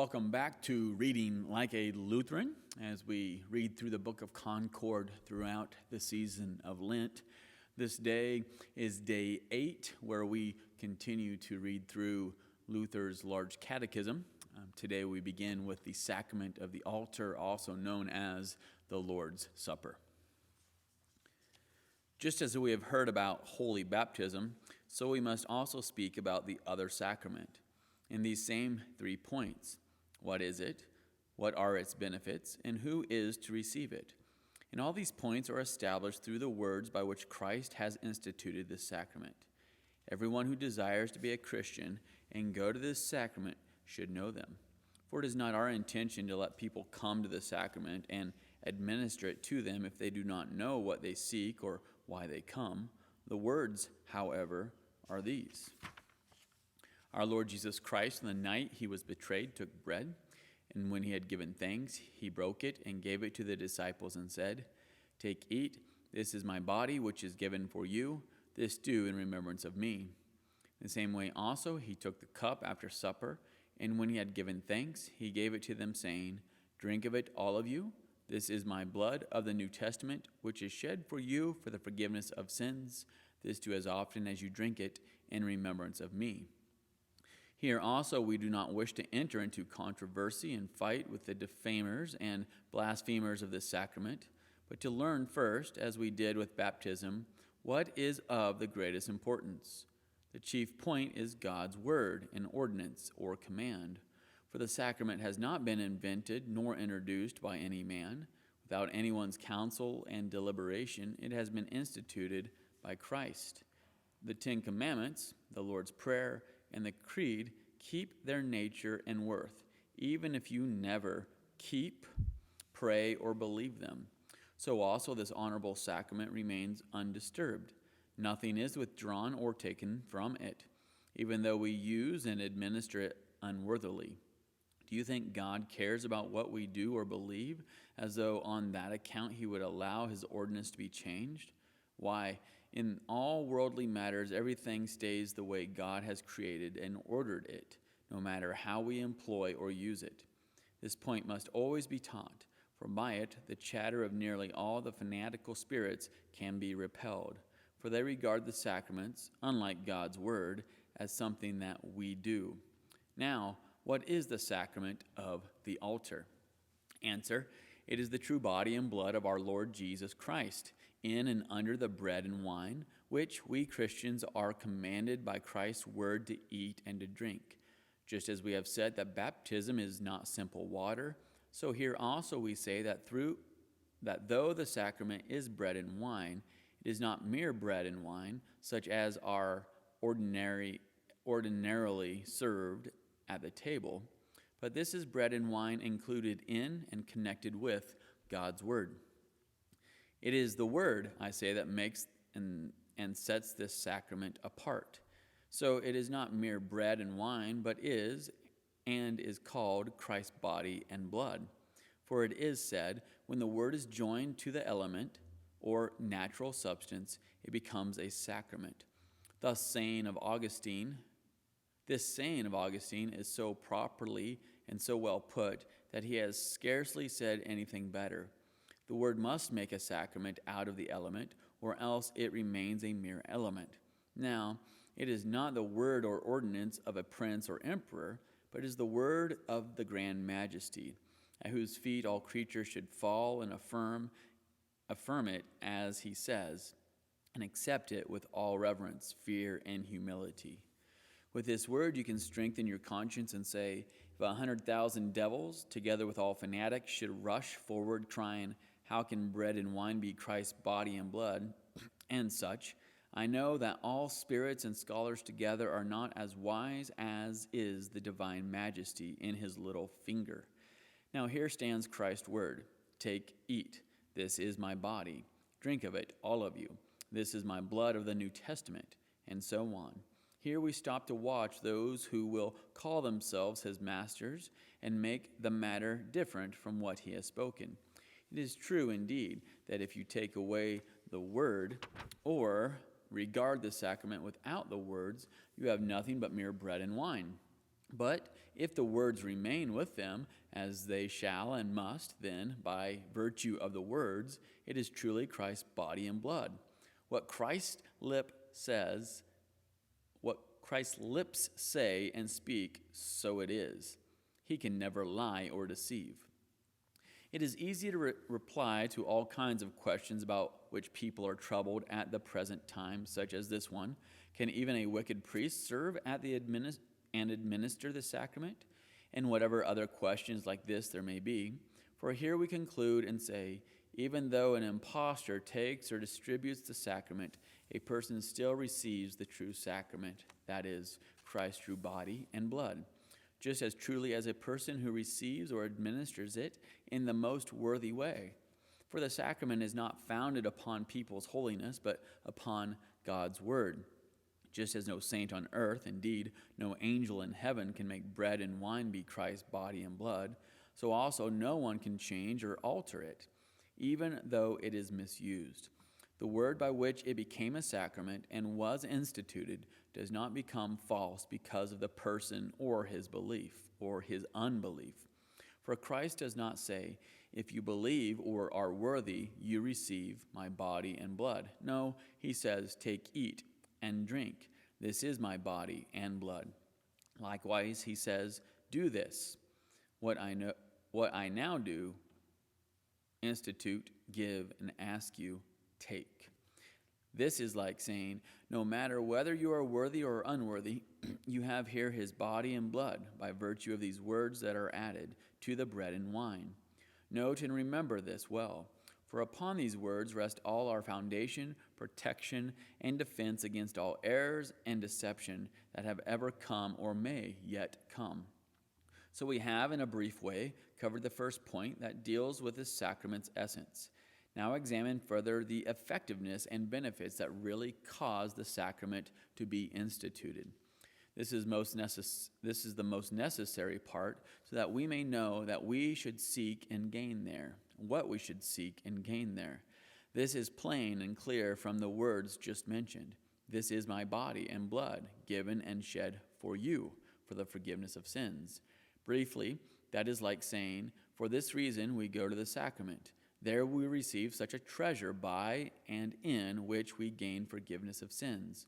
Welcome back to Reading Like a Lutheran as we read through the Book of Concord throughout the season of Lent. This day is day 8, where we continue to read through Luther's large catechism. Today we begin with the sacrament of the altar, also known as the Lord's Supper. Just as we have heard about holy baptism, so we must also speak about the other sacrament in these same 3 points. What is it? What are its benefits? And who is to receive it? And all these points are established through the words by which Christ has instituted this sacrament. Everyone who desires to be a Christian and go to this sacrament should know them. For it is not our intention to let people come to the sacrament and administer it to them if they do not know what they seek or why they come. The words, however, are these. Our Lord Jesus Christ, on the night he was betrayed, took bread, and when he had given thanks, he broke it and gave it to the disciples and said, "Take, eat, this is my body, which is given for you. This do in remembrance of me." In the same way also he took the cup after supper, and when he had given thanks, he gave it to them, saying, "Drink of it, all of you. This is my blood of the New Testament, which is shed for you for the forgiveness of sins. This do as often as you drink it in remembrance of me." Here also we do not wish to enter into controversy and fight with the defamers and blasphemers of this sacrament, but to learn first, as we did with baptism, what is of the greatest importance. The chief point is God's word, an ordinance or command. For the sacrament has not been invented nor introduced by any man. Without anyone's counsel and deliberation, it has been instituted by Christ. The 10 Commandments, the Lord's Prayer, and the Creed keep their nature and worth, even if you never keep, pray, or believe them. So also this honorable sacrament remains undisturbed. Nothing is withdrawn or taken from it, even though we use and administer it unworthily. Do you think God cares about what we do or believe, as though on that account he would allow his ordinance to be changed? Why, in all worldly matters, everything stays the way God has created and ordered it, no matter how we employ or use it. This point must always be taught, for by it the chatter of nearly all the fanatical spirits can be repelled, for they regard the sacraments, unlike God's word, as something that we do. Now, what is the sacrament of the altar? Answer: it is the true body and blood of our Lord Jesus Christ, in and under the bread and wine, which we Christians are commanded by Christ's word to eat and to drink. Just as we have said that baptism is not simple water, so here also we say that though the sacrament is bread and wine, it is not mere bread and wine, such as are ordinarily served at the table, but this is bread and wine included in and connected with God's word. It is the word, I say, that makes and sets this sacrament apart. So it is not mere bread and wine, but is called Christ's body and blood. For it is said, when the word is joined to the element or natural substance, it becomes a sacrament. This saying of Augustine is so properly and so well put that he has scarcely said anything better. The word must make a sacrament out of the element, or else it remains a mere element. Now, it is not the word or ordinance of a prince or emperor, but is the word of the grand majesty, at whose feet all creatures should fall and affirm it as he says, and accept it with all reverence, fear, and humility. With this word you can strengthen your conscience and say, if 100,000 devils, together with all fanatics, should rush forward crying, "How can bread and wine be Christ's body and blood?" and such, I know that all spirits and scholars together are not as wise as is the divine majesty in his little finger. Now here stands Christ's word. Take, eat. This is my body. Drink of it, all of you. This is my blood of the New Testament, and so on. Here we stop to watch those who will call themselves his masters and make the matter different from what he has spoken. It is true indeed that if you take away the word or regard the sacrament without the words, you have nothing but mere bread and wine. But if the words remain with them, as they shall and must, then, by virtue of the words, it is truly Christ's body and blood. What Christ's lips say and speak, so it is. He can never lie or deceive. It is easy to reply to all kinds of questions about which people are troubled at the present time, such as this one. Can even a wicked priest serve at the and administer the sacrament? And whatever other questions like this there may be. For here we conclude and say, even though an impostor takes or distributes the sacrament, a person still receives the true sacrament, that is, Christ's true body and blood, just as truly as a person who receives or administers it in the most worthy way. For the sacrament is not founded upon people's holiness, but upon God's word. Just as no saint on earth, indeed, no angel in heaven can make bread and wine be Christ's body and blood, so also no one can change or alter it, even though it is misused. The word by which it became a sacrament and was instituted does not become false because of the person or his belief or his unbelief. For Christ does not say, if you believe or are worthy, you receive my body and blood. No, he says, take, eat, and drink. This is my body and blood. Likewise, he says, do this. What I now do, institute, give, and ask you, take. This is like saying, no matter whether you are worthy or unworthy, you have here his body and blood by virtue of these words that are added to the bread and wine. Note and remember this well, for upon these words rest all our foundation, protection, and defense against all errors and deception that have ever come or may yet come. So we have, in a brief way, covered the first point that deals with the sacrament's essence. Now examine further the effectiveness and benefits that really cause the sacrament to be instituted. This is the most necessary part, so that we may know that we should seek and gain there, what we should seek and gain there. This is plain and clear from the words just mentioned. This is my body and blood, given and shed for you, for the forgiveness of sins. Briefly, that is like saying, for this reason we go to the sacrament. There we receive such a treasure by and in which we gain forgiveness of sins.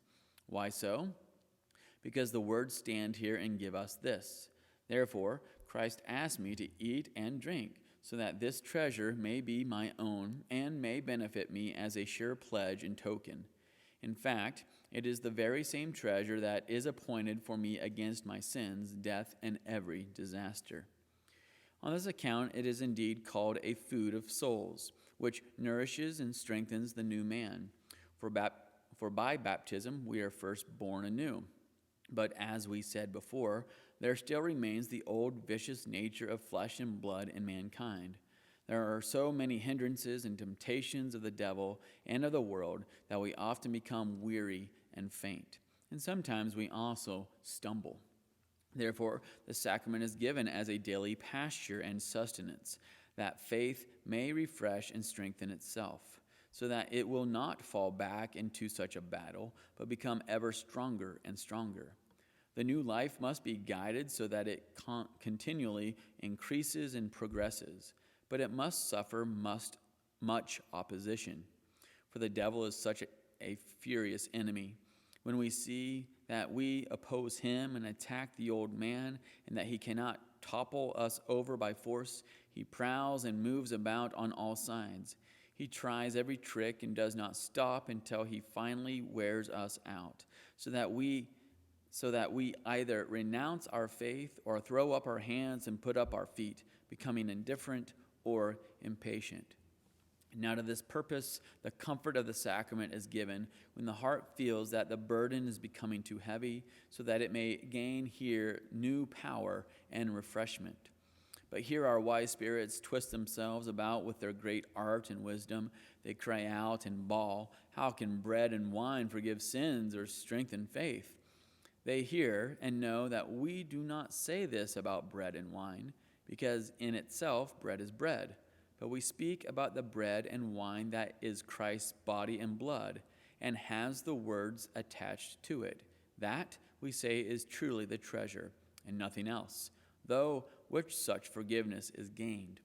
Why so? Because the words stand here and give us this. Therefore, Christ asked me to eat and drink, so that this treasure may be my own and may benefit me as a sure pledge and token. In fact, it is the very same treasure that is appointed for me against my sins, death, and every disaster. On this account, it is indeed called a food of souls, which nourishes and strengthens the new man. For by baptism we are first born anew. But as we said before, there still remains the old vicious nature of flesh and blood in mankind. There are so many hindrances and temptations of the devil and of the world that we often become weary and faint, and sometimes we also stumble. Therefore, the sacrament is given as a daily pasture and sustenance, that faith may refresh and strengthen itself, so that it will not fall back into such a battle, but become ever stronger and stronger. The new life must be guided so that it continually increases and progresses, but it must suffer much opposition. For the devil is such a furious enemy. When we see that we oppose him and attack the old man, and that he cannot topple us over by force, he prowls and moves about on all sides. He tries every trick and does not stop until he finally wears us out, so that we either renounce our faith or throw up our hands and put up our feet, becoming indifferent or impatient. Now to this purpose, the comfort of the sacrament is given when the heart feels that the burden is becoming too heavy, so that it may gain here new power and refreshment. But here our wise spirits twist themselves about with their great art and wisdom. They cry out and bawl, how can bread and wine forgive sins or strengthen faith? They hear and know that we do not say this about bread and wine, because in itself bread is bread. But we speak about the bread and wine that is Christ's body and blood, and has the words attached to it. That, we say, is truly the treasure, and nothing else, though which such forgiveness is gained.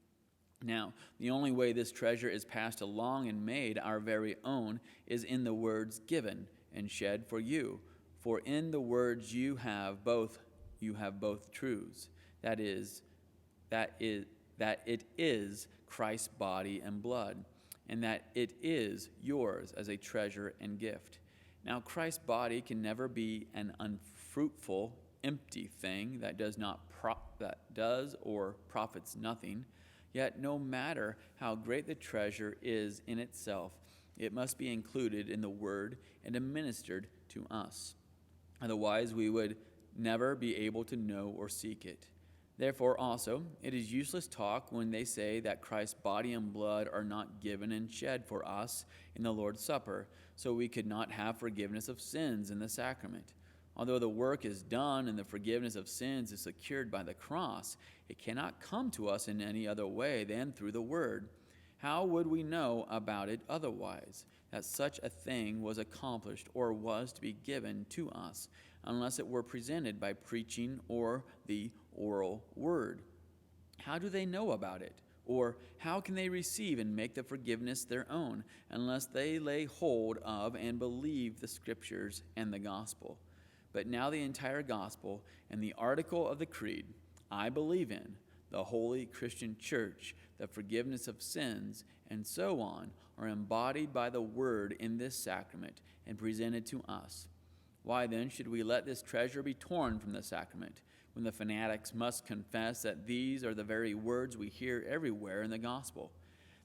Now, the only way this treasure is passed along and made our very own is in the words given and shed for you. For in the words you have both truths. That it is Christ's body and blood, and that it is yours as a treasure and gift. Now, Christ's body can never be an unfruitful, empty thing that does or profits nothing. Yet no matter how great the treasure is in itself, it must be included in the word and administered to us. Otherwise, we would never be able to know or seek it. Therefore also, it is useless talk when they say that Christ's body and blood are not given and shed for us in the Lord's Supper, so we could not have forgiveness of sins in the sacrament. Although the work is done and the forgiveness of sins is secured by the cross, it cannot come to us in any other way than through the word. How would we know about it otherwise, that such a thing was accomplished or was to be given to us, unless it were presented by preaching or the oral word? How do they know about it? Or how can they receive and make the forgiveness their own, unless they lay hold of and believe the Scriptures and the gospel? But now the entire gospel and the article of the creed, I believe in the holy Christian church, the forgiveness of sins, and so on, are embodied by the word in this sacrament and presented to us. Why then should we let this treasure be torn from the sacrament, when the fanatics must confess that these are the very words we hear everywhere in the gospel?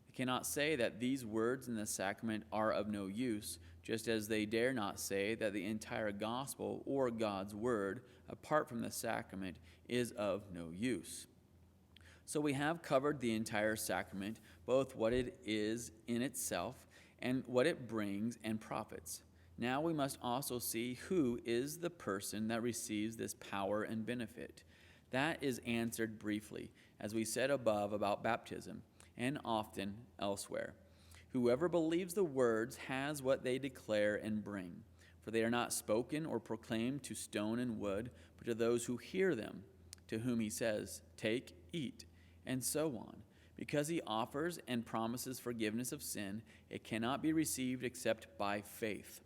They cannot say that these words in the sacrament are of no use, just as they dare not say that the entire gospel or God's word, apart from the sacrament, is of no use. So we have covered the entire sacrament, both what it is in itself and what it brings and profits. Now we must also see who is the person that receives this power and benefit. That is answered briefly, as we said above about baptism, and often elsewhere. Whoever believes the words has what they declare and bring, for they are not spoken or proclaimed to stone and wood, but to those who hear them, to whom he says, "Take, eat," and so on. Because he offers and promises forgiveness of sin, it cannot be received except by faith.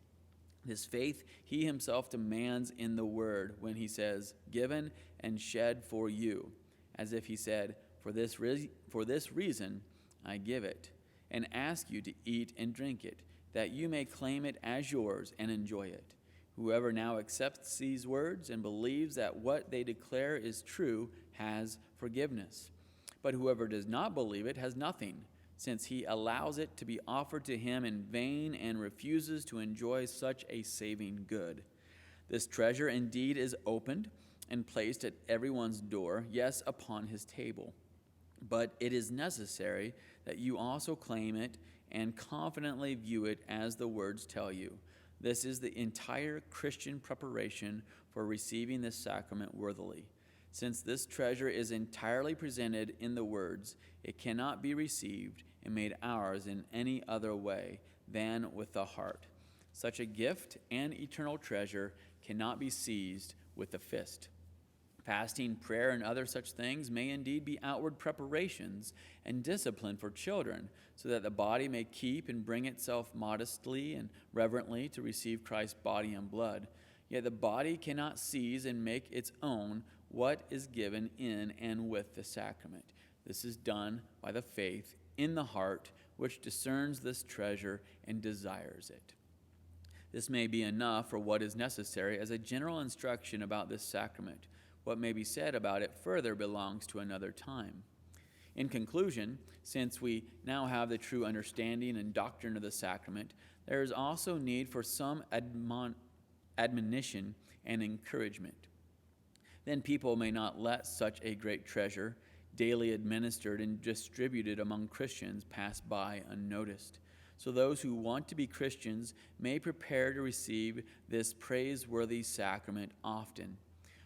This faith he himself demands in the word when he says, "Given and shed for you," as if he said, for this reason I give it, and ask you to eat and drink it, that you may claim it as yours and enjoy it. Whoever now accepts these words and believes that what they declare is true has forgiveness. But whoever does not believe it has nothing, since he allows it to be offered to him in vain and refuses to enjoy such a saving good. This treasure indeed is opened and placed at everyone's door, yes, upon his table. But it is necessary that you also claim it and confidently view it as the words tell you. This is the entire Christian preparation for receiving this sacrament worthily. Since this treasure is entirely presented in the words, it cannot be received and made ours in any other way than with the heart. Such a gift and eternal treasure cannot be seized with the fist. Fasting, prayer, and other such things may indeed be outward preparations and discipline for children, so that the body may keep and bring itself modestly and reverently to receive Christ's body and blood. Yet the body cannot seize and make its own what is given in and with the sacrament. This is done by the faith in the heart, which discerns this treasure and desires it. This may be enough for what is necessary as a general instruction about this sacrament. What may be said about it further belongs to another time. In conclusion, since we now have the true understanding and doctrine of the sacrament, there is also need for some admonition and encouragement. Then people may not let such a great treasure, daily administered and distributed among Christians, pass by unnoticed. So those who want to be Christians may prepare to receive this praiseworthy sacrament often.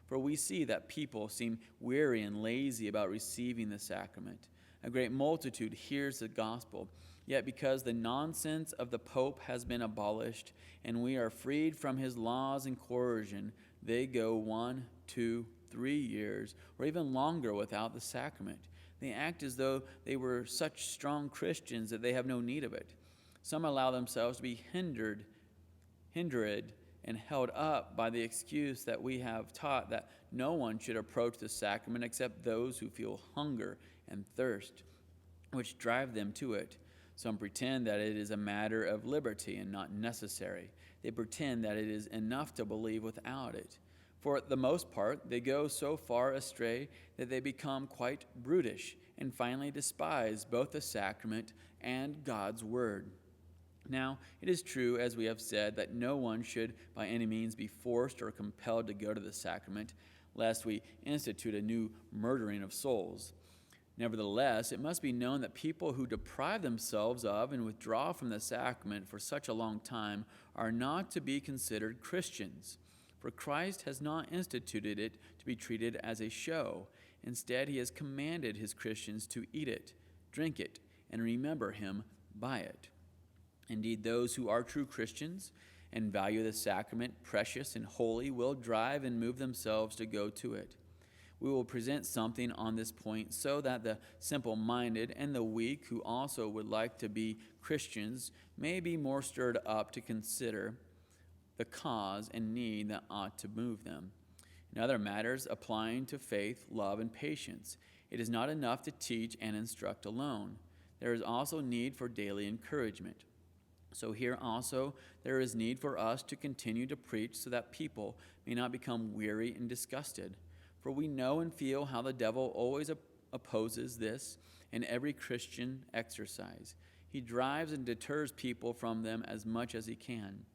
For we see that people seem weary and lazy about receiving the sacrament. A great multitude hears the gospel, yet because the nonsense of the Pope has been abolished and we are freed from his laws and coercion, they go 1, 2, 3 years or even longer without the sacrament. They act as though they were such strong Christians that they have no need of it. Some allow themselves to be hindered and held up by the excuse that we have taught that no one should approach the sacrament except those who feel hunger and thirst, which drive them to it. Some pretend that it is a matter of liberty and not necessary. They pretend that it is enough to believe without it. For the most part, they go so far astray that they become quite brutish and finally despise both the sacrament and God's word. Now, it is true, as we have said, that no one should by any means be forced or compelled to go to the sacrament, lest we institute a new murdering of souls. Nevertheless, it must be known that people who deprive themselves of and withdraw from the sacrament for such a long time are not to be considered Christians. For Christ has not instituted it to be treated as a show. Instead, he has commanded his Christians to eat it, drink it, and remember him by it. Indeed, those who are true Christians and value the sacrament precious and holy will drive and move themselves to go to it. We will present something on this point so that the simple-minded and the weak who also would like to be Christians may be more stirred up to consider the cause and need that ought to move them. In other matters applying to faith, love, and patience, it is not enough to teach and instruct alone. There is also need for daily encouragement. So here also there is need for us to continue to preach so that people may not become weary and disgusted. For we know and feel how the devil always opposes this in every Christian exercise. He drives and deters people from them as much as he can.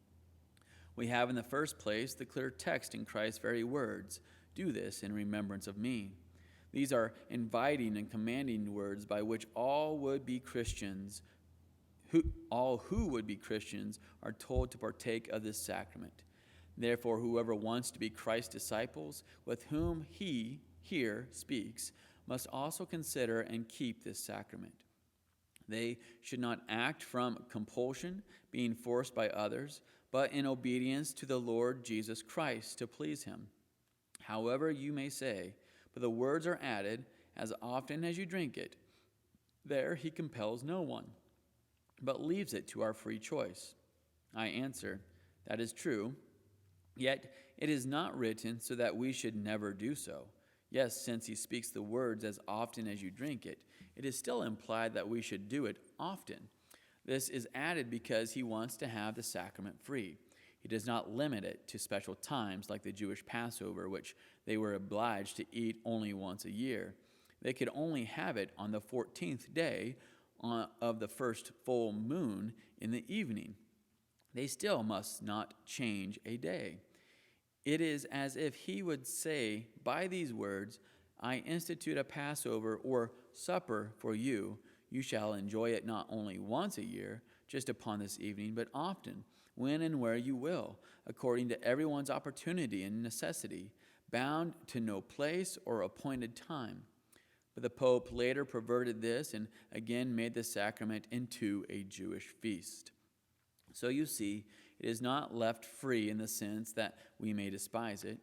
We have in the first place the clear text in Christ's very words, "Do this in remembrance of me." These are inviting and commanding words by which all who would be Christians are told to partake of this sacrament. Therefore, whoever wants to be Christ's disciples, with whom he here speaks, must also consider and keep this sacrament. They should not act from compulsion, being forced by others, but in obedience to the Lord Jesus Christ, to please him. However, you may say, but the words are added, as often as you drink it. There he compels no one, but leaves it to our free choice. I answer, that is true, yet it is not written so that we should never do so. Yes, since he speaks the words as often as you drink it, it is still implied that we should do it often. This is added because he wants to have the sacrament free. He does not limit it to special times like the Jewish Passover, which they were obliged to eat only once a year. They could only have it on the 14th day of the first full moon in the evening. They still must not change a day. It is as if he would say by these words, I institute a Passover or supper for you. You shall enjoy it not only once a year, just upon this evening, but often, when and where you will, according to everyone's opportunity and necessity, bound to no place or appointed time. But the Pope later perverted this and again made the sacrament into a Jewish feast. So you see, it is not left free in the sense that we may despise it.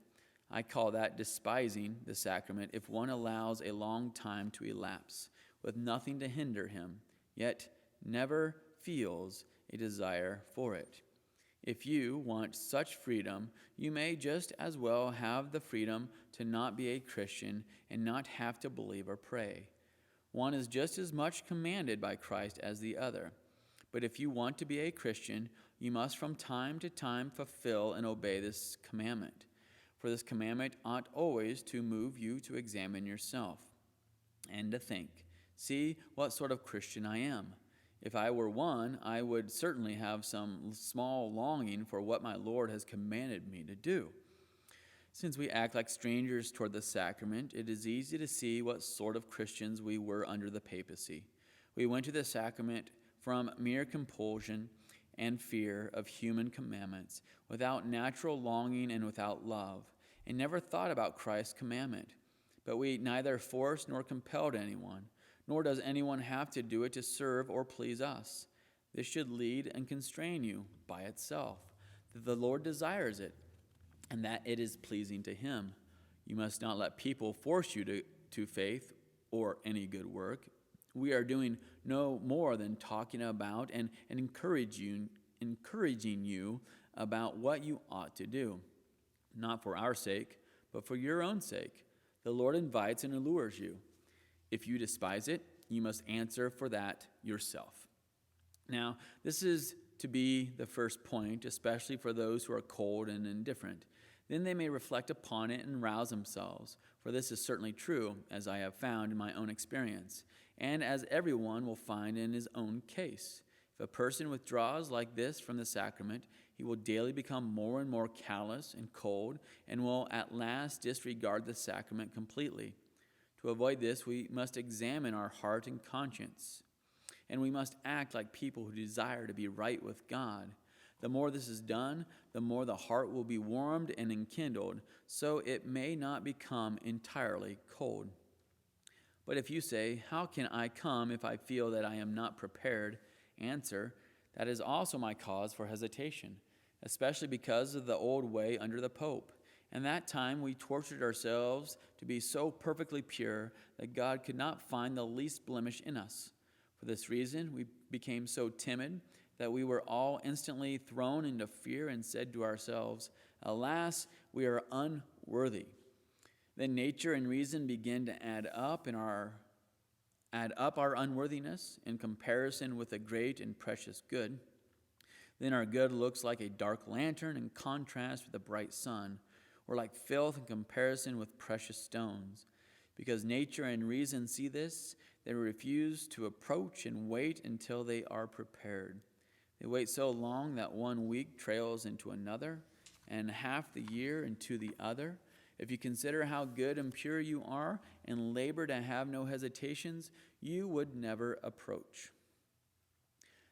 I call that despising the sacrament if one allows a long time to elapse, with nothing to hinder him, yet never feels a desire for it. If you want such freedom, you may just as well have the freedom to not be a Christian and not have to believe or pray. One is just as much commanded by Christ as the other. But if you want to be a Christian, you must from time to time fulfill and obey this commandment. For this commandment ought always to move you to examine yourself and to think, see what sort of Christian I am. If I were one, I would certainly have some small longing for what my Lord has commanded me to do. Since we act like strangers toward the sacrament, it is easy to see what sort of Christians we were under the papacy. We went to the sacrament from mere compulsion and fear of human commandments, without natural longing and without love, and never thought about Christ's commandment. But we neither forced nor compelled anyone, nor does anyone have to do it to serve or please us. This should lead and constrain you by itself, that the Lord desires it, and that it is pleasing to him. You must not let people force you to faith or any good work. We are doing no more than talking about and encouraging you about what you ought to do, not for our sake, but for your own sake. The Lord invites and allures you. If you despise it, you must answer for that yourself. Now, this is to be the first point, especially for those who are cold and indifferent. Then they may reflect upon it and rouse themselves, for this is certainly true, as I have found in my own experience, and as everyone will find in his own case. If a person withdraws like this from the sacrament, he will daily become more and more callous and cold, and will at last disregard the sacrament completely. To avoid this, we must examine our heart and conscience, and we must act like people who desire to be right with God. The more this is done, the more the heart will be warmed and enkindled, so it may not become entirely cold. But if you say, "How can I come if I feel that I am not prepared?" answer, that is also my cause for hesitation, especially because of the old way under the Pope. And that time we tortured ourselves to be so perfectly pure that God could not find the least blemish in us. For this reason, we became so timid that we were all instantly thrown into fear and said to ourselves, "Alas, we are unworthy." Then nature and reason begin to add up our unworthiness in comparison with a great and precious good. Then our good looks like a dark lantern in contrast with a bright sun, or like filth in comparison with precious stones. Because nature and reason see this, they refuse to approach and wait until they are prepared. They wait so long that 1 week trails into another, and half the year into the other. If you consider how good and pure you are, and labor to have no hesitations, you would never approach.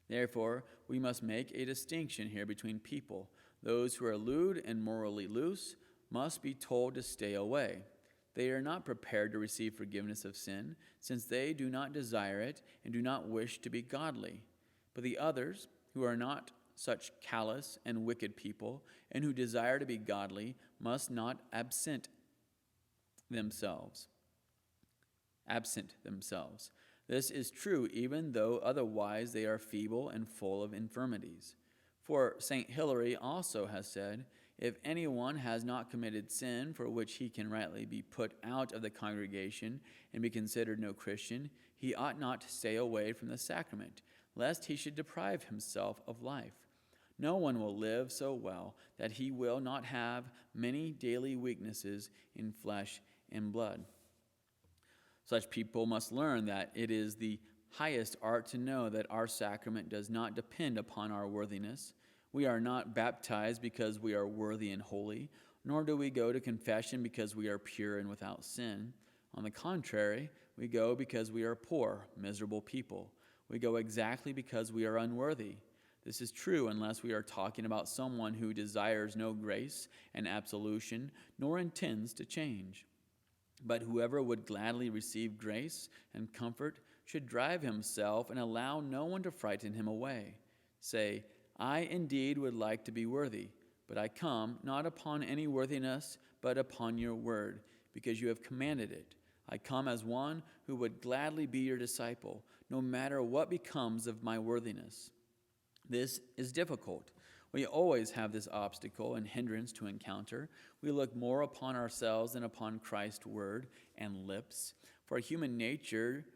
Therefore, we must make a distinction here between people. Those who are lewd and morally loose must be told to stay away. They are not prepared to receive forgiveness of sin, since they do not desire it and do not wish to be godly. But the others, who are not such callous and wicked people, and who desire to be godly, must not absent themselves. This is true even though otherwise they are feeble and full of infirmities. For St. Hilary also has said, "If anyone has not committed sin for which he can rightly be put out of the congregation and be considered no Christian, he ought not to stay away from the sacrament, lest he should deprive himself of life. No one will live so well that he will not have many daily weaknesses in flesh and blood." Such people must learn that it is the highest art to know that our sacrament does not depend upon our worthiness. We are not baptized because we are worthy and holy, nor do we go to confession because we are pure and without sin. On the contrary, we go because we are poor, miserable people. We go exactly because we are unworthy. This is true unless we are talking about someone who desires no grace and absolution, nor intends to change. But whoever would gladly receive grace and comfort should drive himself and allow no one to frighten him away. Say, "I indeed would like to be worthy, but I come not upon any worthiness, but upon your word, because you have commanded it. I come as one who would gladly be your disciple, no matter what becomes of my worthiness." This is difficult. We always have this obstacle and hindrance to encounter. We look more upon ourselves than upon Christ's word and lips. For human nature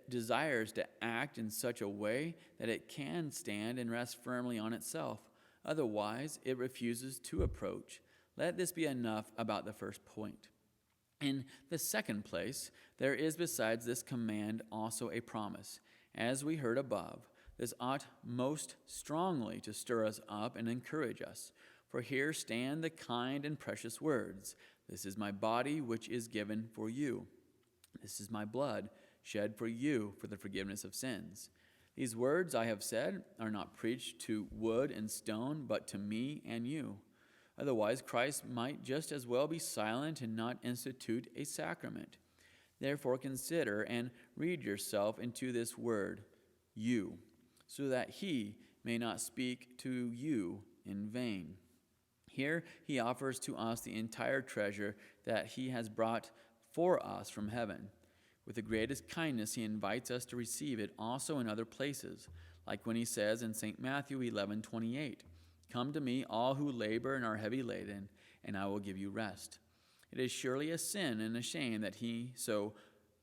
desires to act in such a way that it can stand and rest firmly on itself. Otherwise, it refuses to approach. Let this be enough about the first point. In the second place, there is besides this command also a promise. As we heard above, this ought most strongly to stir us up and encourage us. For here stand the kind and precious words, "This is my body which is given for you. This is my blood shed for you for the forgiveness of sins." These words I have said are not preached to wood and stone, but to me and you. Otherwise, Christ might just as well be silent and not institute a sacrament. Therefore, consider and read yourself into this word, "you," so that he may not speak to you in vain. Here he offers to us the entire treasure that he has brought for us from heaven. With the greatest kindness, he invites us to receive it also in other places, like when he says in St. Matthew 11:28, "Come to me, all who labor and are heavy laden, and I will give you rest." It is surely a sin and a shame that he so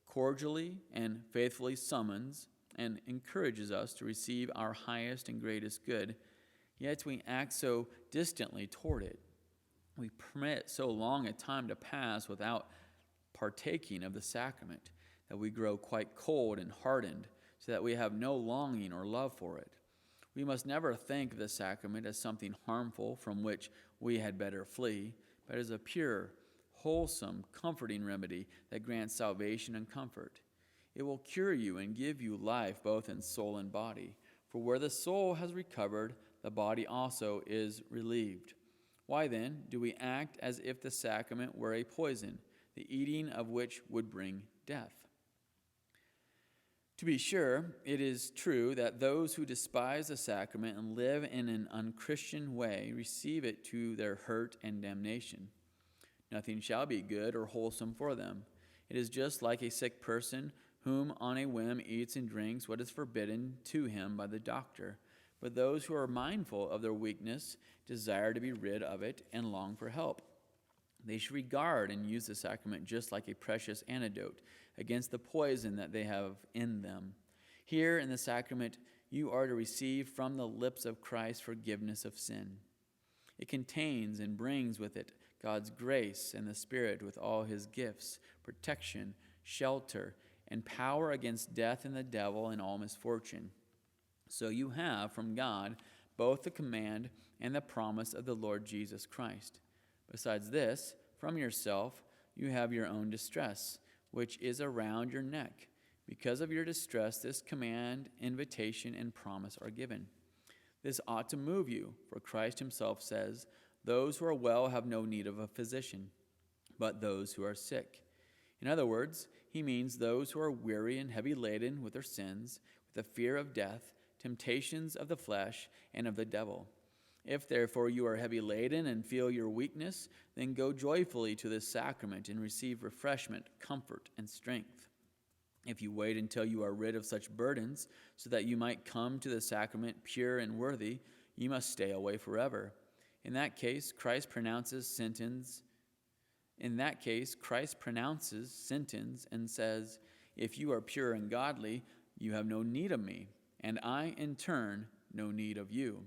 cordially and faithfully summons and encourages us to receive our highest and greatest good, yet we act so distantly toward it. We permit so long a time to pass without partaking of the sacrament that we grow quite cold and hardened, so that we have no longing or love for it. We must never think of the sacrament as something harmful from which we had better flee, but as a pure, wholesome, comforting remedy that grants salvation and comfort. It will cure you and give you life both in soul and body, for where the soul has recovered, the body also is relieved. Why then do we act as if the sacrament were a poison, the eating of which would bring death? To be sure, it is true that those who despise the sacrament and live in an unchristian way receive it to their hurt and damnation. Nothing shall be good or wholesome for them. It is just like a sick person whom on a whim eats and drinks what is forbidden to him by the doctor. But those who are mindful of their weakness desire to be rid of it and long for help. They should regard and use the sacrament just like a precious antidote against the poison that they have in them. Here in the sacrament, you are to receive from the lips of Christ forgiveness of sin. It contains and brings with it God's grace and the Spirit with all his gifts, protection, shelter, and power against death and the devil and all misfortune. So you have from God both the command and the promise of the Lord Jesus Christ. Besides this, from yourself you have your own distress, which is around your neck. Because of your distress, this command, invitation, and promise are given. This ought to move you, for Christ himself says, "Those who are well have no need of a physician, but those who are sick." In other words, he means those who are weary and heavy laden with their sins, with the fear of death, temptations of the flesh, and of the devil. If therefore you are heavy laden and feel your weakness, then go joyfully to this sacrament and receive refreshment, comfort, and strength. If you wait until you are rid of such burdens, so that you might come to the sacrament pure and worthy, you must stay away forever. In that case, Christ pronounces sentence and says, "If you are pure and godly, you have no need of me, and I, in turn, no need of you."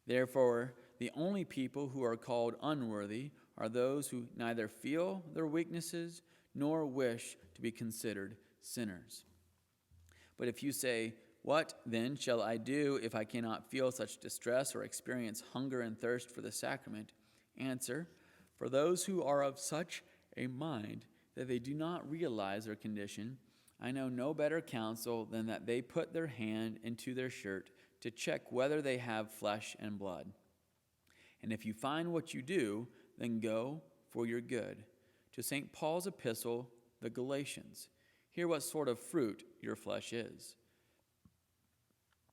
Therefore, the only people who are called unworthy are those who neither feel their weaknesses nor wish to be considered sinners. But if you say, "What then shall I do if I cannot feel such distress or experience hunger and thirst for the sacrament?" Answer, for those who are of such a mind that they do not realize their condition, I know no better counsel than that they put their hand into their shirt to check whether they have flesh and blood. And if you find what you do, then go for your good. To St. Paul's epistle, the Galatians, hear what sort of fruit your flesh is.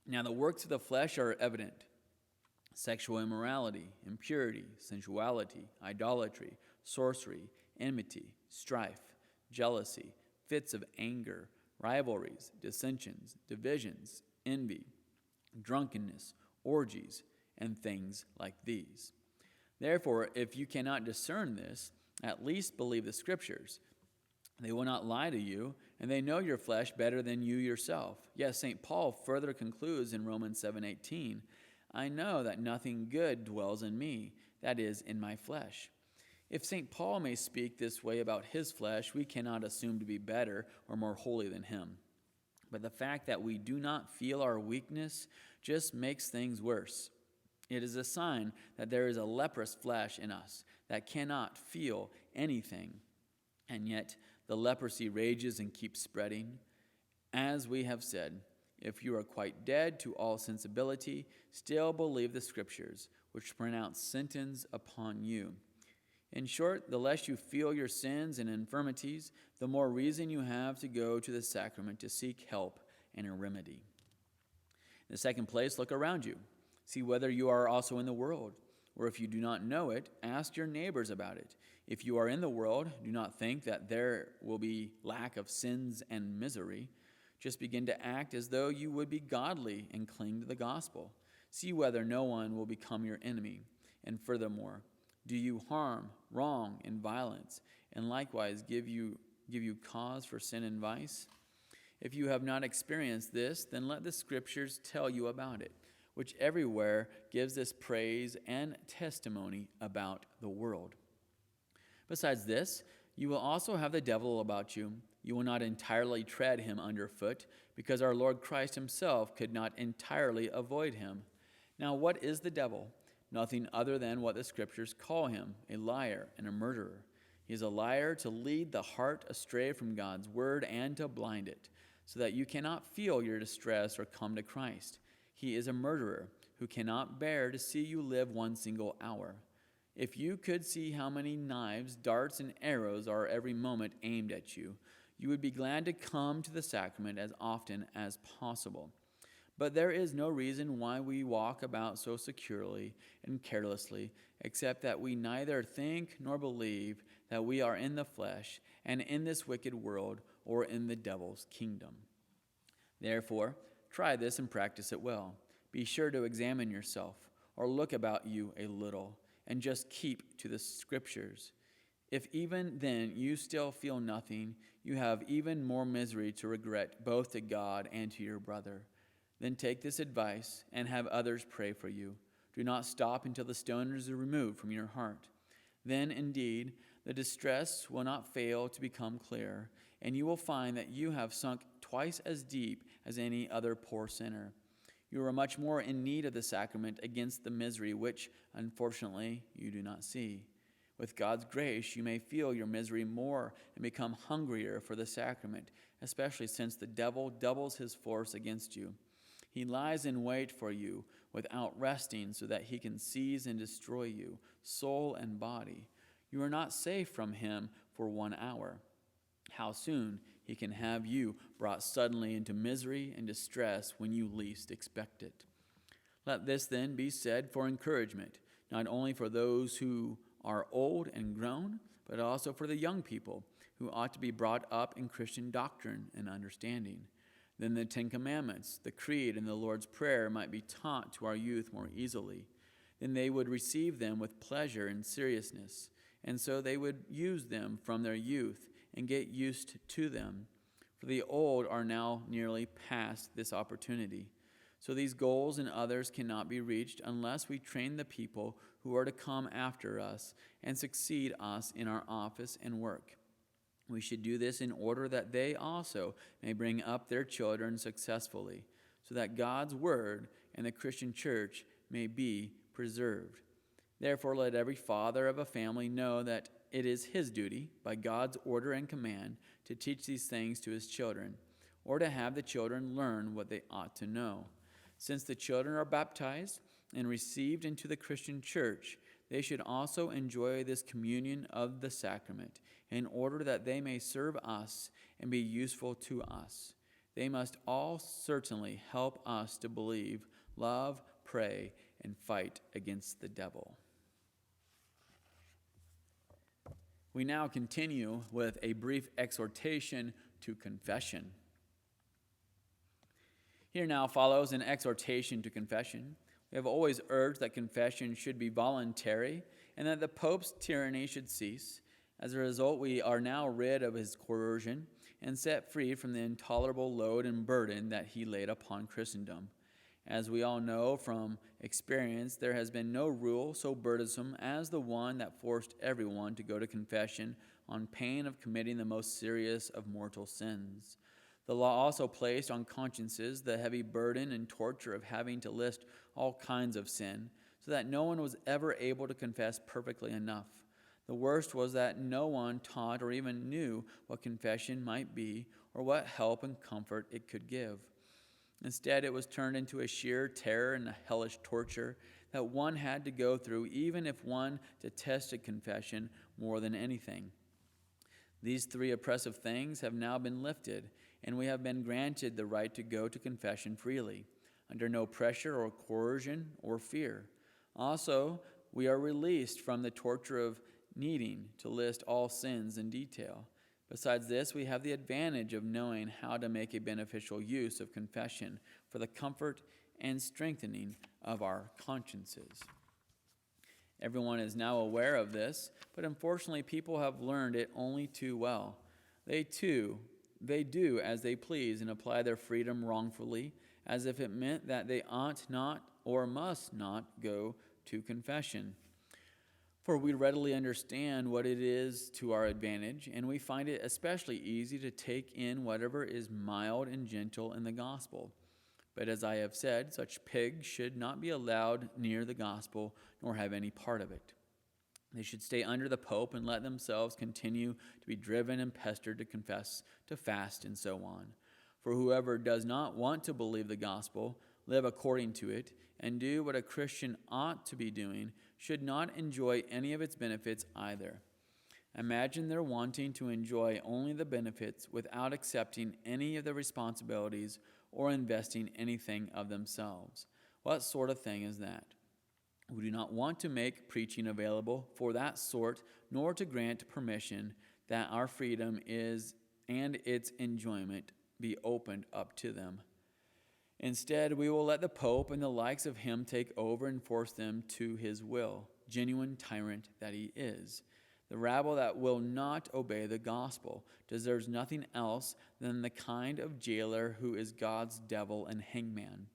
Now the works of the flesh are evident: sexual immorality, impurity, sensuality, idolatry, sorcery, enmity, strife, jealousy, fits of anger, rivalries, dissensions, divisions, envy, drunkenness, orgies, and things like these. Therefore, if you cannot discern this, at least believe the Scriptures. They will not lie to you, and they know your flesh better than you yourself. Yes, St. Paul further concludes in Romans 7:18, "I know that nothing good dwells in me, that is, in my flesh." If St. Paul may speak this way about his flesh, we cannot assume to be better or more holy than him. But the fact that we do not feel our weakness just makes things worse. It is a sign that there is a leprous flesh in us that cannot feel anything, and yet the leprosy rages and keeps spreading. As we have said, if you are quite dead to all sensibility, still believe the Scriptures, which pronounce sentence upon you. In short, the less you feel your sins and infirmities, the more reason you have to go to the sacrament to seek help and a remedy. In the second place, look around you. See whether you are also in the world. Or if you do not know it, ask your neighbors about it. If you are in the world, do not think that there will be lack of sins and misery. Just begin to act as though you would be godly and cling to the gospel. See whether no one will become your enemy. And furthermore, do you harm, wrong, and violence, and likewise give you cause for sin and vice? If you have not experienced this, then let the Scriptures tell you about it, which everywhere gives this praise and testimony about the world. Besides this, you will also have the devil about you. You will not entirely tread him underfoot, because our Lord Christ himself could not entirely avoid him. Now, what is the devil? Nothing other than what the Scriptures call him, a liar and a murderer. He is a liar to lead the heart astray from God's word and to blind it, so that you cannot feel your distress or come to Christ. He is a murderer who cannot bear to see you live one single hour. If you could see how many knives, darts, and arrows are every moment aimed at you, you would be glad to come to the sacrament as often as possible. But there is no reason why we walk about so securely and carelessly, except that we neither think nor believe that we are in the flesh and in this wicked world or in the devil's kingdom. Therefore, try this and practice it well. Be sure to examine yourself, or look about you a little, and just keep to the Scriptures. If even then you still feel nothing, you have even more misery to regret, both to God and to your brother. Then take this advice and have others pray for you. Do not stop until the stone is removed from your heart. Then, indeed, the distress will not fail to become clear, and you will find that you have sunk twice as deep as any other poor sinner. You are much more in need of the sacrament against the misery which, unfortunately, you do not see. With God's grace, you may feel your misery more and become hungrier for the sacrament, especially since the devil doubles his force against you. He lies in wait for you without resting so that he can seize and destroy you, soul and body. You are not safe from him for 1 hour. How soon he can have you brought suddenly into misery and distress when you least expect it. Let this then be said for encouragement, not only for those who are old and grown, but also for the young people who ought to be brought up in Christian doctrine and understanding. Then the 10 Commandments, the Creed, and the Lord's Prayer might be taught to our youth more easily. Then they would receive them with pleasure and seriousness, and so they would use them from their youth and get used to them. For the old are now nearly past this opportunity. So these goals and others cannot be reached unless we train the people who are to come after us and succeed us in our office and work. We should do this in order that they also may bring up their children successfully, so that God's word and the Christian church may be preserved. Therefore, let every father of a family know that it is his duty, by God's order and command, to teach these things to his children, or to have the children learn what they ought to know. Since the children are baptized and received into the Christian church, they should also enjoy this communion of the sacrament, in order that they may serve us and be useful to us. They must all certainly help us to believe, love, pray, and fight against the devil. We now continue with a brief exhortation to confession. Here now follows an exhortation to confession. We have always urged that confession should be voluntary and that the Pope's tyranny should cease. As a result, we are now rid of his coercion and set free from the intolerable load and burden that he laid upon Christendom. As we all know from experience, there has been no rule so burdensome as the one that forced everyone to go to confession on pain of committing the most serious of mortal sins. The law also placed on consciences the heavy burden and torture of having to list all kinds of sin, so that no one was ever able to confess perfectly enough. The worst was that no one taught or even knew what confession might be or what help and comfort it could give. Instead, it was turned into a sheer terror and a hellish torture that one had to go through, even if one detested confession more than anything. These 3 oppressive things have now been lifted, and we have been granted the right to go to confession freely, under no pressure or coercion or fear. Also, we are released from the torture of needing to list all sins in detail. Besides this, we have the advantage of knowing how to make a beneficial use of confession for the comfort and strengthening of our consciences. Everyone is now aware of this, but unfortunately people have learned it only too well. They do as they please and apply their freedom wrongfully, as if it meant that they ought not or must not go to confession. For we readily understand what it is to our advantage, and we find it especially easy to take in whatever is mild and gentle in the gospel. But as I have said, such pigs should not be allowed near the gospel, nor have any part of it. They should stay under the Pope and let themselves continue to be driven and pestered to confess, to fast, and so on. For whoever does not want to believe the gospel, live according to it, and do what a Christian ought to be doing, should not enjoy any of its benefits either. Imagine their wanting to enjoy only the benefits without accepting any of the responsibilities or investing anything of themselves. What sort of thing is that? We do not want to make preaching available for that sort, nor to grant permission that our freedom is and its enjoyment be opened up to them. Instead, we will let the Pope and the likes of him take over and force them to his will, genuine tyrant that he is. The rabble that will not obey the gospel deserves nothing else than the kind of jailer who is God's devil and hangman.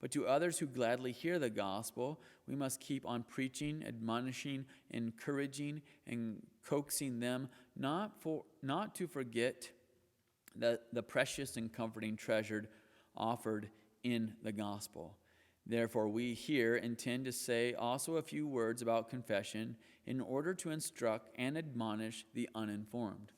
But to others who gladly hear the gospel, we must keep on preaching, admonishing, encouraging, and coaxing them not to forget the precious and comforting treasure offered in the gospel. Therefore, we here intend to say also a few words about confession in order to instruct and admonish the uninformed.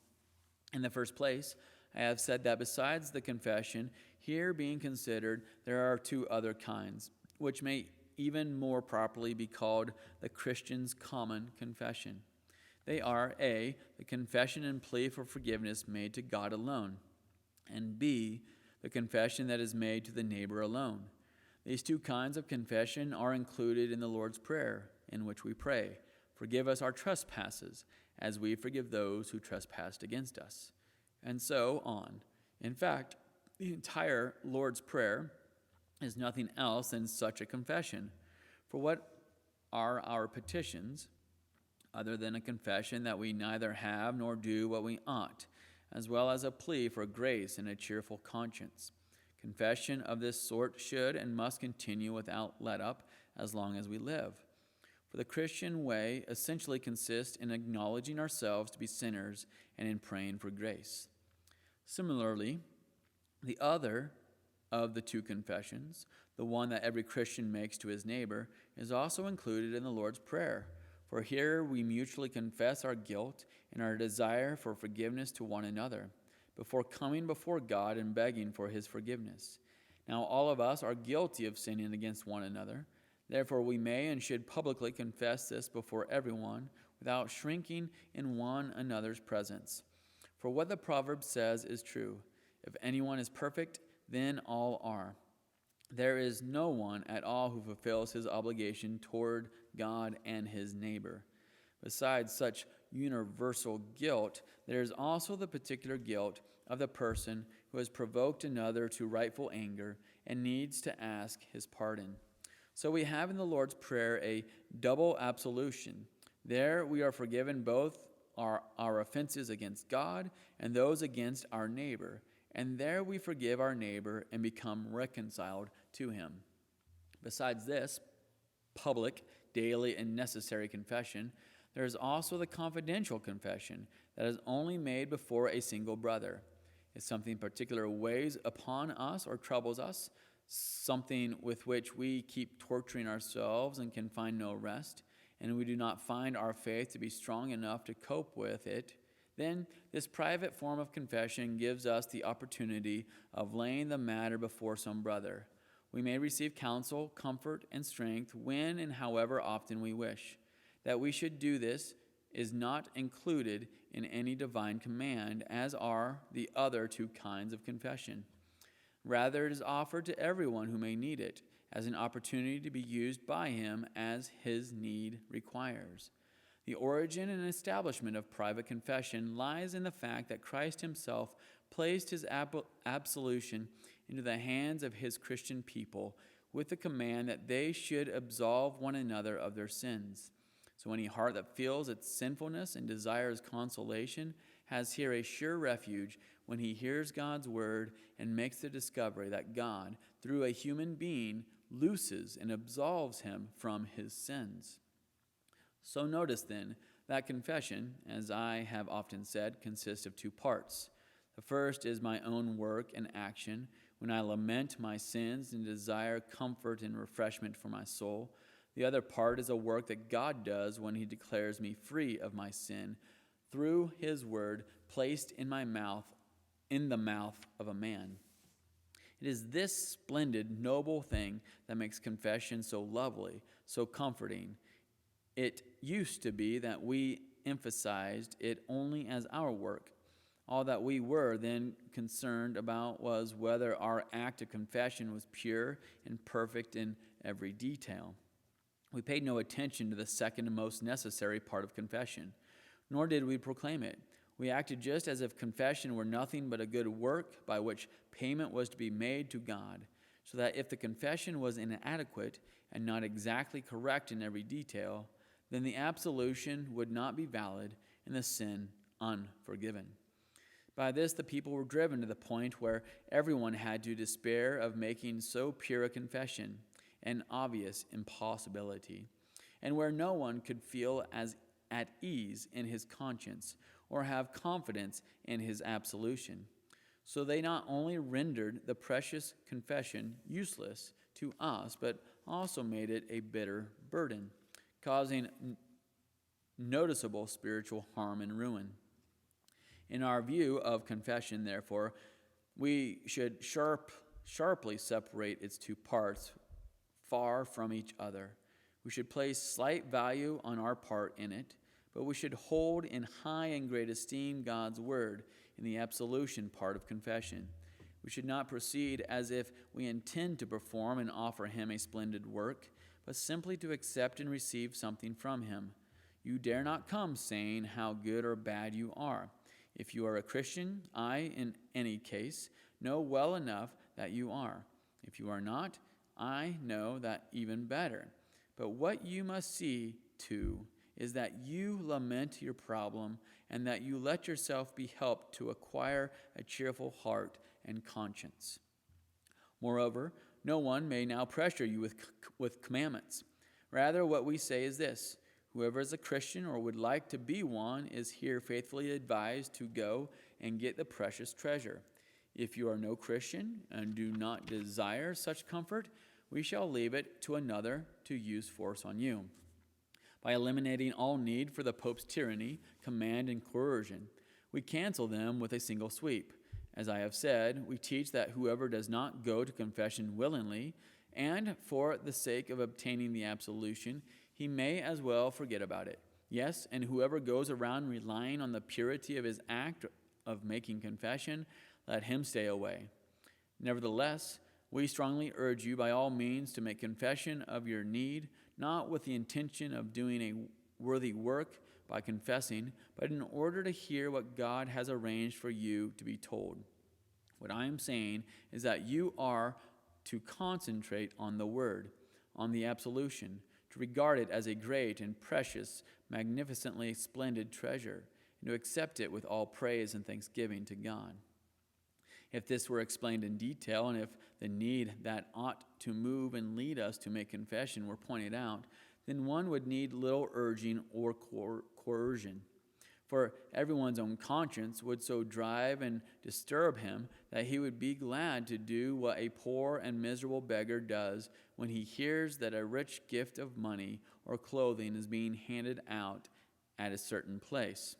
In the first place, I have said that besides the confession here being considered, there are two other kinds, which may even more properly be called the Christian's common confession. They are A, the confession and plea for forgiveness made to God alone, and B, the confession that is made to the neighbor alone. These two kinds of confession are included in the Lord's Prayer, in which we pray, "Forgive us our trespasses, as we forgive those who trespass against us," and so on. In fact, the entire Lord's Prayer is nothing else than such a confession. For what are our petitions, other than a confession that we neither have nor do what we ought, as well as a plea for grace and a cheerful conscience? Confession of this sort should and must continue without let-up as long as we live. For the Christian way essentially consists in acknowledging ourselves to be sinners and in praying for grace. Similarly, the other of the two confessions, the one that every Christian makes to his neighbor, is also included in the Lord's Prayer. For here we mutually confess our guilt and our desire for forgiveness to one another, before coming before God and begging for his forgiveness. Now all of us are guilty of sinning against one another. Therefore we may and should publicly confess this before everyone, without shrinking in one another's presence. For what the proverb says is true: if anyone is perfect, then all are. There is no one at all who fulfills his obligation toward God and his neighbor. Besides such universal guilt, there is also the particular guilt of the person who has provoked another to rightful anger and needs to ask his pardon. So we have in the Lord's Prayer a double absolution. There we are forgiven both our offenses against God and those against our neighbor. And there we forgive our neighbor and become reconciled to him. Besides this public, daily, and necessary confession, there is also the confidential confession that is only made before a single brother. If something particular weighs upon us or troubles us, something with which we keep torturing ourselves and can find no rest, and we do not find our faith to be strong enough to cope with it, then this private form of confession gives us the opportunity of laying the matter before some brother. We may receive counsel, comfort, and strength when and however often we wish. That we should do this is not included in any divine command, as are the other two kinds of confession. Rather, it is offered to everyone who may need it, as an opportunity to be used by him as his need requires. The origin and establishment of private confession lies in the fact that Christ himself placed his absolution into the hands of his Christian people with the command that they should absolve one another of their sins. So any heart that feels its sinfulness and desires consolation has here a sure refuge when he hears God's word and makes the discovery that God, through a human being, looses and absolves him from his sins. So notice then that confession, as I have often said, consists of two parts. The first is my own work and action when I lament my sins and desire comfort and refreshment for my soul. The other part is a work that God does when he declares me free of my sin through his word placed in my mouth, in the mouth of a man. It is this splendid, noble thing that makes confession so lovely, so comforting. It used to be that we emphasized it only as our work. All that we were then concerned about was whether our act of confession was pure and perfect in every detail. We paid no attention to the second and most necessary part of confession, nor did we proclaim it. We acted just as if confession were nothing but a good work by which payment was to be made to God, so that if the confession was inadequate and not exactly correct in every detail, then the absolution would not be valid and the sin unforgiven. By this, the people were driven to the point where everyone had to despair of making so pure a confession, an obvious impossibility, and where no one could feel as at ease in his conscience or have confidence in his absolution. So they not only rendered the precious confession useless to us, but also made it a bitter burden, causing noticeable spiritual harm and ruin. In our view of confession, therefore, we should sharply separate its two parts far from each other. We should place slight value on our part in it, but we should hold in high and great esteem God's word in the absolution part of confession. We should not proceed as if we intend to perform and offer him a splendid work, but simply to accept and receive something from him. You dare not come saying how good or bad you are. If you are a Christian, I, in any case, know well enough that you are. If you are not, I know that even better. But what you must see, too, is that you lament your problem and that you let yourself be helped to acquire a cheerful heart and conscience. Moreover, no one may now pressure you with commandments. Rather, what we say is this: whoever is a Christian or would like to be one is here faithfully advised to go and get the precious treasure. If you are no Christian and do not desire such comfort, we shall leave it to another to use force on you. By eliminating all need for the Pope's tyranny, command, and coercion, we cancel them with a single sweep. As I have said, we teach that whoever does not go to confession willingly, and for the sake of obtaining the absolution, he may as well forget about it. Yes, and whoever goes around relying on the purity of his act of making confession, let him stay away. Nevertheless, we strongly urge you by all means to make confession of your need, not with the intention of doing a worthy work by confessing, but in order to hear what God has arranged for you to be told. What I am saying is that you are to concentrate on the word, on the absolution, to regard it as a great and precious, magnificently splendid treasure, and to accept it with all praise and thanksgiving to God. If this were explained in detail, and if the need that ought to move and lead us to make confession were pointed out, then one would need little urging or coercion. For everyone's own conscience would so drive and disturb him that he would be glad to do what a poor and miserable beggar does when he hears that a rich gift of money or clothing is being handed out at a certain place,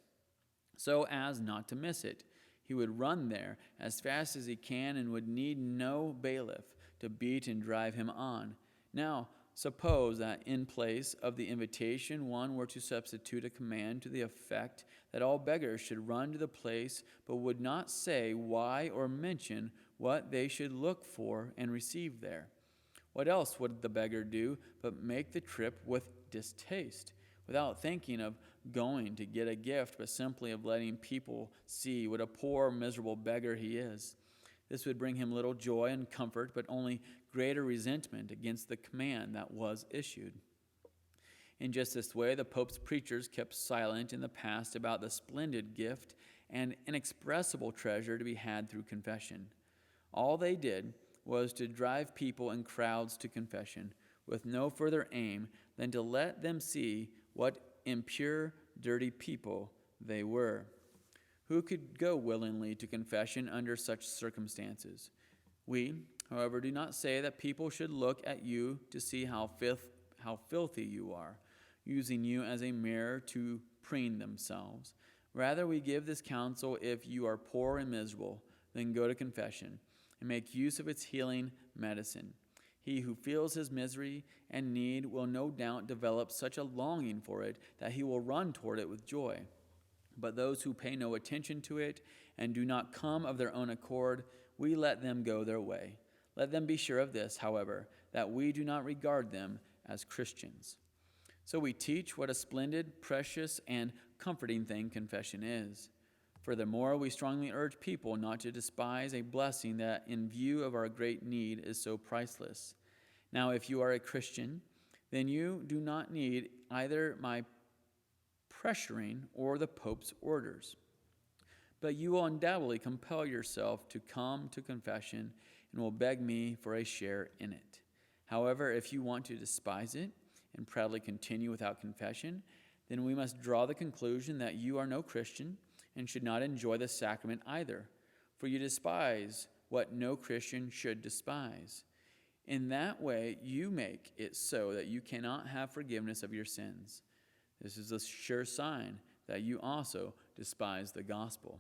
so as not to miss it. He would run there as fast as he can and would need no bailiff to beat and drive him on. Now, suppose that in place of the invitation one were to substitute a command to the effect that all beggars should run to the place but would not say why or mention what they should look for and receive there. What else would the beggar do but make the trip with distaste, without thinking of going to get a gift, but simply of letting people see what a poor, miserable beggar he is? This would bring him little joy and comfort, but only greater resentment against the command that was issued. In just this way, the Pope's preachers kept silent in the past about the splendid gift and inexpressible treasure to be had through confession. All they did was to drive people in crowds to confession, with no further aim than to let them see what impure, dirty people they were. Who could go willingly to confession under such circumstances? We, however, do not say that people should look at you to see how filthy you are, using you as a mirror to preen themselves. Rather, we give this counsel: if you are poor and miserable, then go to confession and make use of its healing medicine. He who feels his misery and need will no doubt develop such a longing for it that he will run toward it with joy. But those who pay no attention to it and do not come of their own accord, we let them go their way. Let them be sure of this, however, that we do not regard them as Christians. So we teach what a splendid, precious, and comforting thing confession is. Furthermore, we strongly urge people not to despise a blessing that, in view of our great need, is so priceless. Now, if you are a Christian, then you do not need either my pressuring or the Pope's orders. But you will undoubtedly compel yourself to come to confession and will beg me for a share in it. However, if you want to despise it and proudly continue without confession, then we must draw the conclusion that you are no Christian and should not enjoy the sacrament either, for you despise what no Christian should despise. In that way, you make it so that you cannot have forgiveness of your sins. This is a sure sign that you also despise the gospel.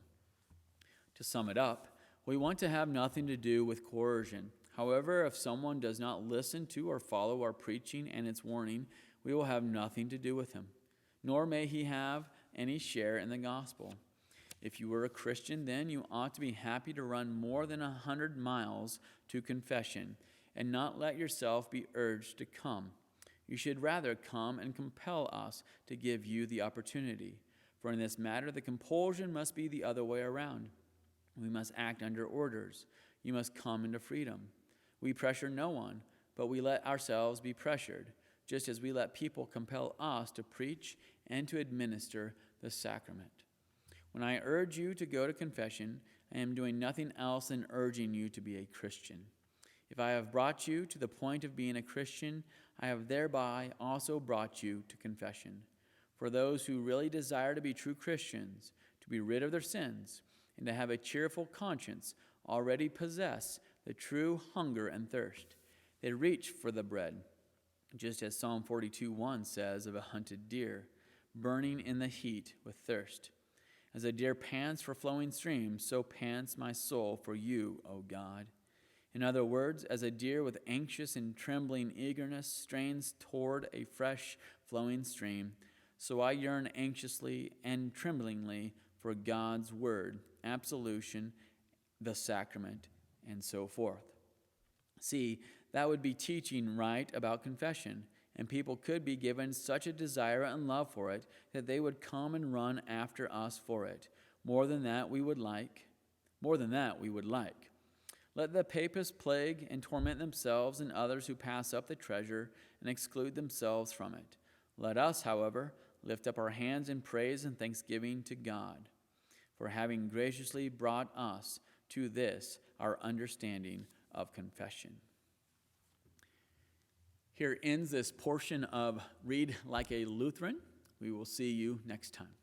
To sum it up, we want to have nothing to do with coercion. However, if someone does not listen to or follow our preaching and its warning, we will have nothing to do with him, nor may he have any share in the gospel. If you were a Christian, then you ought to be happy to run more than 100 miles to confession and not let yourself be urged to come. You should rather come and compel us to give you the opportunity. For in this matter, the compulsion must be the other way around. We must act under orders. You must come into freedom. We pressure no one, but we let ourselves be pressured, just as we let people compel us to preach and to administer the sacrament. When I urge you to go to confession, I am doing nothing else than urging you to be a Christian. If I have brought you to the point of being a Christian, I have thereby also brought you to confession. For those who really desire to be true Christians, to be rid of their sins, and to have a cheerful conscience, already possess the true hunger and thirst. They reach for the bread, just as Psalm 42:1 says of a hunted deer, burning in the heat with thirst. As a deer pants for flowing streams, so pants my soul for you, O God. In other words, as a deer with anxious and trembling eagerness strains toward a fresh flowing stream, so I yearn anxiously and tremblingly for God's word, absolution, the sacrament, and so forth. See, that would be teaching right about confession, and people could be given such a desire and love for it that they would come and run after us for it. More than that we would like. Let the papists plague and torment themselves and others who pass up the treasure and exclude themselves from it. Let us, however, lift up our hands in praise and thanksgiving to God for having graciously brought us to this, our understanding of confession. Here ends this portion of Read Like a Lutheran. We will see you next time.